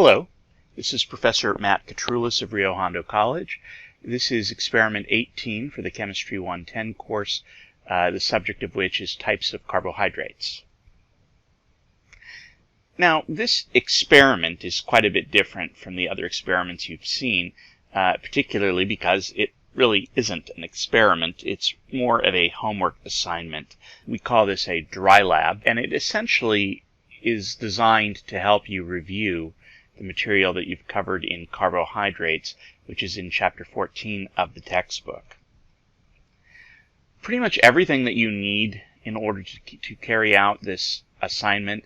Hello, this is Professor Matt Katroulis of Rio Hondo College. This is experiment 18 for the Chemistry 110 course, the subject of which is types of carbohydrates. Now, this experiment is quite a bit different from the other experiments you've seen, particularly because it really isn't an experiment. It's more of a homework assignment. We call this a dry lab, and it essentially is designed to help you review the material that you've covered in carbohydrates, which is in chapter 14 of the textbook. Pretty much everything that you need in order to carry out this assignment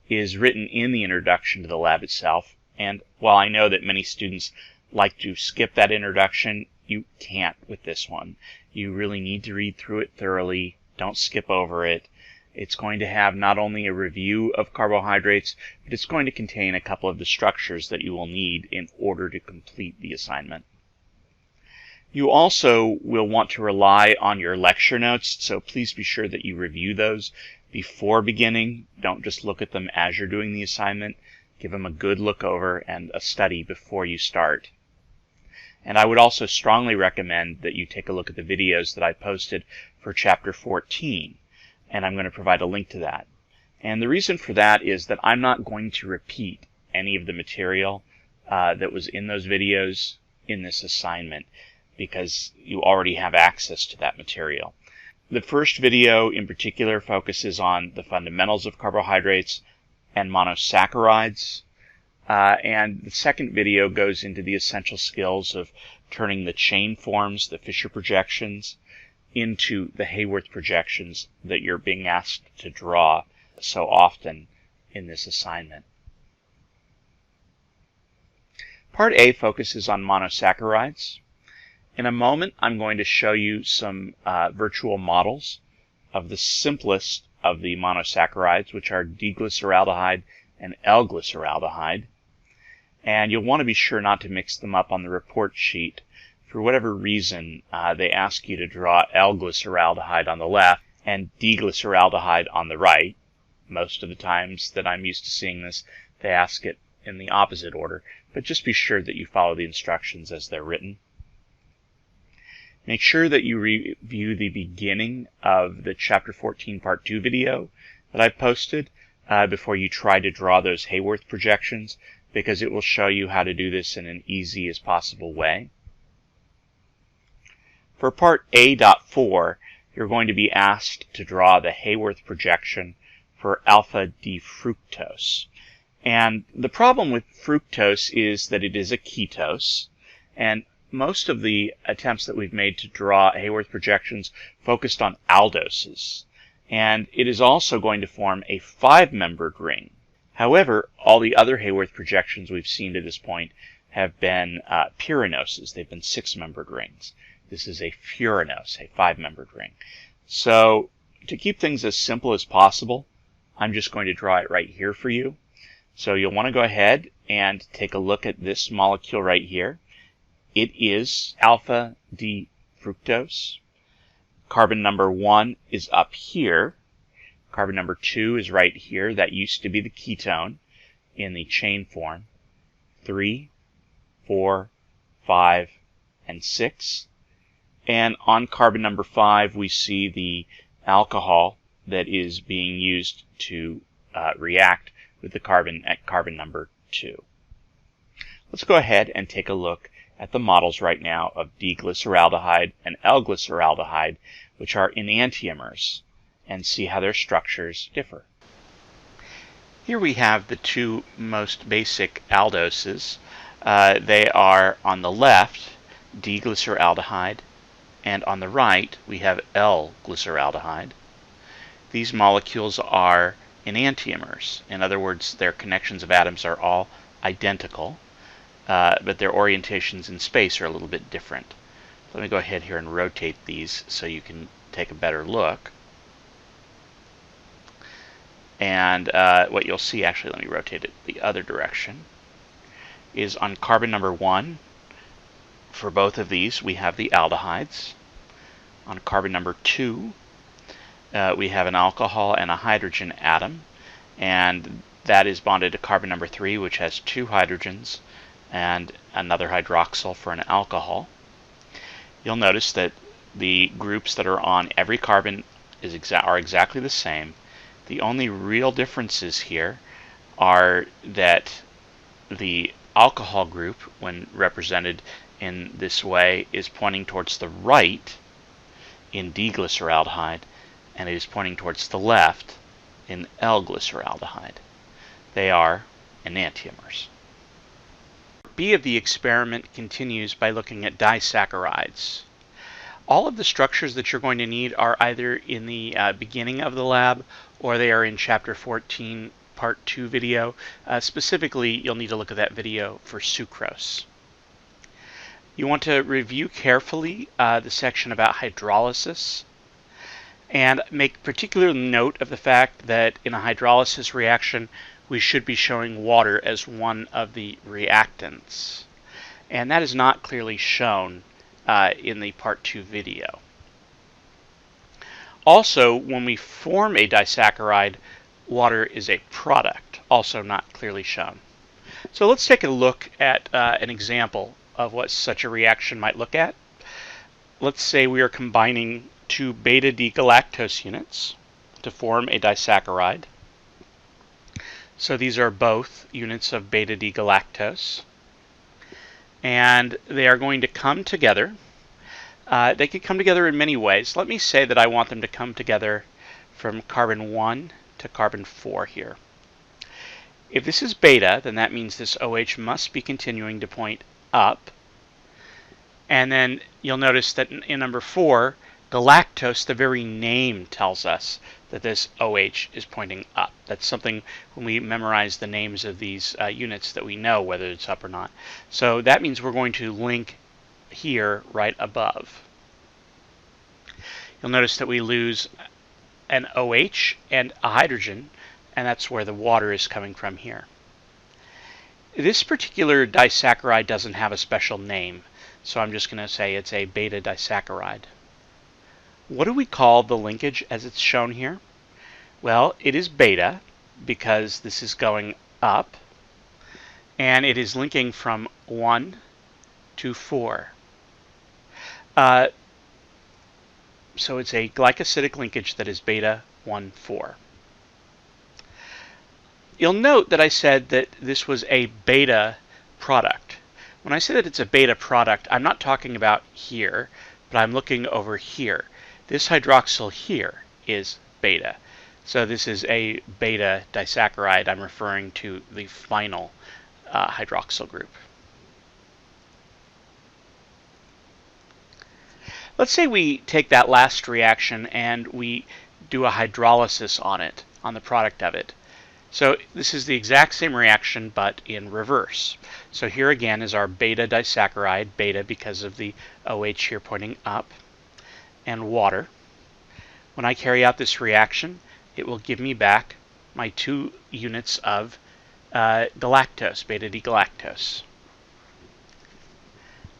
is written in the introduction to the lab itself. And while I know that many students like to skip that introduction, you can't with this one. You really need to read through it thoroughly. Don't skip over it. It's going to have not only a review of carbohydrates, but it's going to contain a couple of the structures that you will need in order to complete the assignment. You also will want to rely on your lecture notes, so please be sure that you review those before beginning. Don't just look at them as you're doing the assignment. Give them a good look over and a study before you start. And I would also strongly recommend that you take a look at the videos that I posted for chapter 14. And I'm going to provide a link to that. And the reason for that is that I'm not going to repeat any of the material that was in those videos in this assignment, because you already have access to that material. The first video in particular focuses on the fundamentals of carbohydrates and monosaccharides, and the second video goes into the essential skills of turning the chain forms, the Fisher projections, into the Hayworth projections that you're being asked to draw so often in this assignment. Part A focuses on monosaccharides. In a moment, I'm going to show you some virtual models of the simplest of the monosaccharides, which are D-glyceraldehyde and L-glyceraldehyde. And you'll want to be sure not to mix them up on the report sheet. For whatever reason, they ask you to draw L-glyceraldehyde on the left and D-glyceraldehyde on the right. Most of the times that I'm used to seeing this, they ask it in the opposite order, but just be sure that you follow the instructions as they're written. Make sure that you review the beginning of the Chapter 14 Part 2 video that I've posted before you try to draw those Hayworth projections, because it will show you how to do this in an easy as possible way. For Part A.4, you're going to be asked to draw the Hayworth projection for alpha-D-fructose. And the problem with fructose is that it is a ketose, and most of the attempts that we've made to draw Hayworth projections focused on aldoses. And it is also going to form a 5-membered ring. However, all the other Hayworth projections we've seen to this point have been pyranoses. They've been 6-membered rings. This is a furanose, a 5-membered ring. So to keep things as simple as possible, I'm just going to draw it right here for you. So you'll want to go ahead and take a look at this molecule right here. It is alpha-D-fructose. Carbon number 1 is up here. Carbon number 2 is right here. That used to be the ketone in the chain form. 3, 4, 5, and 6. And on carbon number 5, we see the alcohol that is being used to react with the carbon at carbon number 2. Let's go ahead and take a look at the models right now of D-glyceraldehyde and L-glyceraldehyde, which are enantiomers, and see how their structures differ. Here we have the two most basic aldoses. They are on the left, D-glyceraldehyde, and on the right we have L-glyceraldehyde. These molecules are enantiomers. In other words, their connections of atoms are all identical, but their orientations in space are a little bit different. Let me go ahead here and rotate these so you can take a better look. And what you'll see, actually let me rotate it the other direction, is on carbon number 1, for both of these we have the aldehydes. On carbon number 2, we have an alcohol and a hydrogen atom, and that is bonded to carbon number 3, which has 2 hydrogens and another hydroxyl for an alcohol. You'll notice that the groups that are on every carbon are exactly the same. The only real differences here are that the alcohol group, when represented in this way, is pointing towards the right in D-glyceraldehyde, and it is pointing towards the left in L-glyceraldehyde. They are enantiomers. B of the experiment continues by looking at disaccharides. All of the structures that you're going to need are either in the beginning of the lab, or they are in Chapter 14, Part 2 video. Specifically, you'll need to look at that video for sucrose. You want to review carefully the section about hydrolysis, and make particular note of the fact that in a hydrolysis reaction, we should be showing water as one of the reactants. And that is not clearly shown in the Part 2 video. Also, when we form a disaccharide, water is a product, also not clearly shown. So let's take a look at an example of what such a reaction might look at. Let's say we are combining 2 beta-D-galactose units to form a disaccharide. So these are both units of beta-D-galactose, and they are going to come together. They could come together in many ways. Let me say that I want them to come together from carbon 1 to carbon 4 here. If this is beta, then that means this OH must be continuing to point up. And then you'll notice that in number 4, galactose, the very name tells us that this OH is pointing up. That's something when we memorize the names of these units that we know whether it's up or not. So that means we're going to link here right above. You'll notice that we lose an OH and a hydrogen, and that's where the water is coming from here. This particular disaccharide doesn't have a special name, so I'm just going to say it's a beta disaccharide. What do we call the linkage as it's shown here? Well, it is beta because this is going up, and it is linking from 1 to 4. So it's a glycosidic linkage that is beta 1,4. You'll note that I said that this was a beta product. When I say that it's a beta product, I'm not talking about here, but I'm looking over here. This hydroxyl here is beta. So this is a beta disaccharide. I'm referring to the final hydroxyl group. Let's say we take that last reaction and we do a hydrolysis on it, on the product of it. So this is the exact same reaction, but in reverse. So here again is our beta disaccharide, beta because of the OH here pointing up, and water. When I carry out this reaction, it will give me back my 2 units of galactose, beta-D-galactose.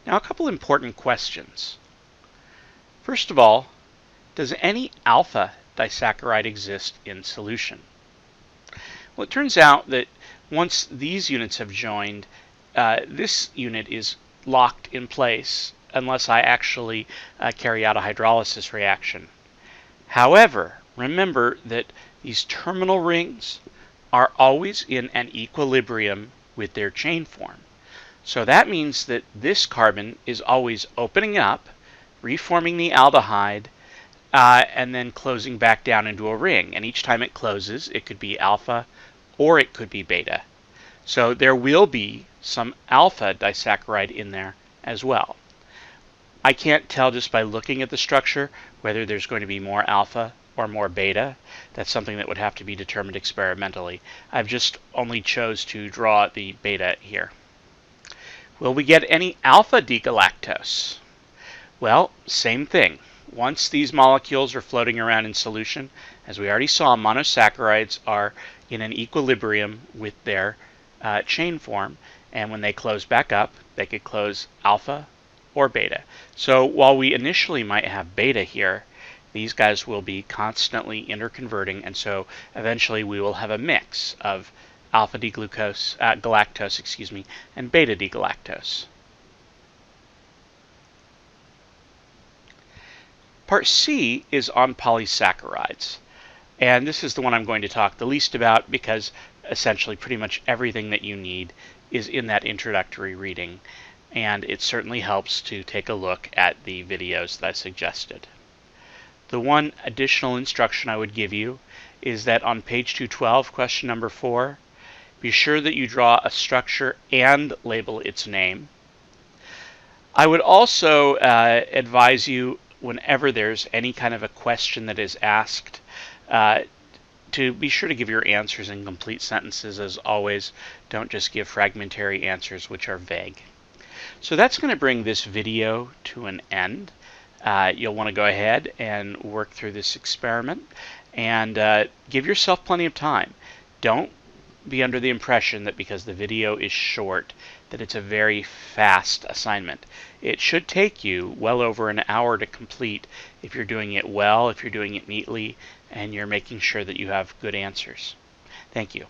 Now a couple important questions. First of all, does any alpha disaccharide exist in solution? Well, it turns out that once these units have joined, this unit is locked in place unless I actually carry out a hydrolysis reaction. However, remember that these terminal rings are always in an equilibrium with their chain form. So that means that this carbon is always opening up, reforming the aldehyde, and then closing back down into a ring. And each time it closes, it could be alpha or it could be beta. So there will be some alpha disaccharide in there as well. I can't tell just by looking at the structure whether there's going to be more alpha or more beta. That's something that would have to be determined experimentally. I've just only chose to draw the beta here. Will we get any alpha D-galactose? Well, same thing. Once these molecules are floating around in solution, as we already saw, monosaccharides are in an equilibrium with their chain form, and when they close back up, they could close alpha or beta. So while we initially might have beta here, these guys will be constantly interconverting, and so eventually we will have a mix of alpha galactose, and beta D-galactose. Part C is on polysaccharides, and this is the one I'm going to talk the least about because essentially pretty much everything that you need is in that introductory reading, and it certainly helps to take a look at the videos that I suggested. The one additional instruction I would give you is that on page 212, question number 4, be sure that you draw a structure and label its name. I would also advise you, whenever there's any kind of a question that is asked, to be sure to give your answers in complete sentences. As always, don't just give fragmentary answers which are vague. So that's going to bring this video to an end. You'll want to go ahead and work through this experiment and give yourself plenty of time. Don't be under the impression that because the video is short that it's a very fast assignment. It should take you well over an hour to complete if you're doing it well, if you're doing it neatly, and you're making sure that you have good answers. Thank you.